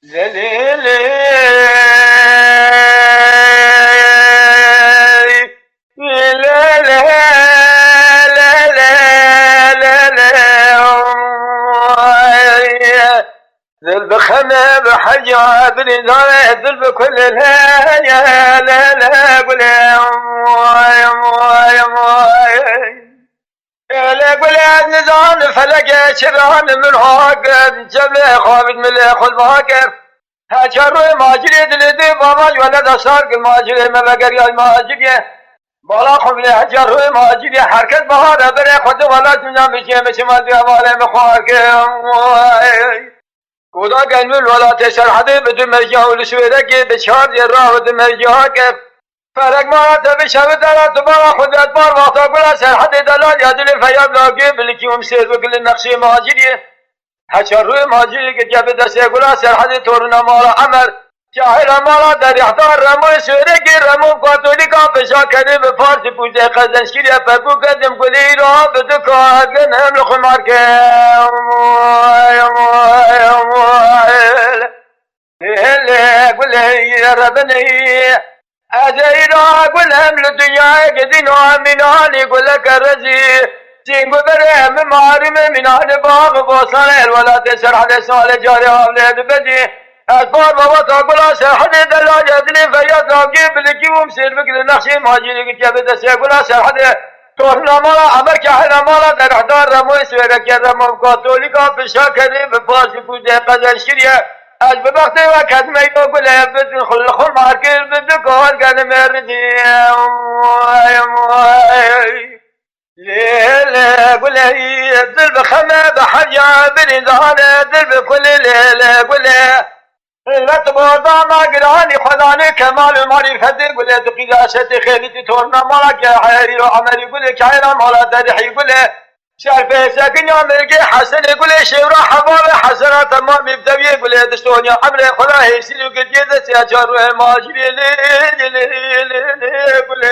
ليلي ذل بخمة بحجة بنزارة ذل بكل الهيا لا لا قول لا قول نزان فلقى شبان من عاقب جبل خابد من الأخذ باقر هاجر ماجري دلدي بابا ولد صار ماجري ما بقر يا ماجري بالا خم له هاجر ماجري حركت بهار بره خد ولا دنيا بيجي مش ما دي ولا مخاك خدا قلبي ولا تسر حد بدون مرجع ولسويرك بشار جرا بدون مرجع فرق ما تبي شاب دلا تبغى خد أدبار وقتا قلا سر حد دلا يدل فياب لاقي بالكيوم سير وكل النقش ماجري حشر ماجري كجاب دسه قلا سر حد تورنا مالا عمر جاهل مالا در احضار رمو سويرك رمو قاتوليكا فشا كده بفارس بوجه قزن شكريا فبو قدم قلي را بدكا قنهم لخمار قل يا ربني أجينا قل هم للدنيا قدنا مناني قل لك الرزي سين قبرهم مارم منان باغ بوصل ولا تسر على سال جاري أولاد بدي أسفار بابا تقول سرحد دلاجة دلي فيا تاقي بلكي ومسير بكل نخشي ماجيري قد جابت سيقول سرحد تورنا مالا أمر كحنا مالا در احضار رموي سويرك رمو كاتوليكا بشاكري بفاسي بوجه قزل شريا از ببخت وقت میگو گله بدون خل مارکر بدون کار کنه مردی لیله گله دل بخمه بحجا بنزانه دل بکل لیله گله رت بادا مگرانی خدانه کمال المعرفت گله تو قیاست خیلی تورنا مالا که حیری و عمری گله که حیرا مالا درحی گله شرف ساكن يا مرقي حسن يقول شورا حباب حسنة تمام يبدأ يقول دستون يا عمري خلا هيسير يقول جيدة سياجر ما جري لي يقول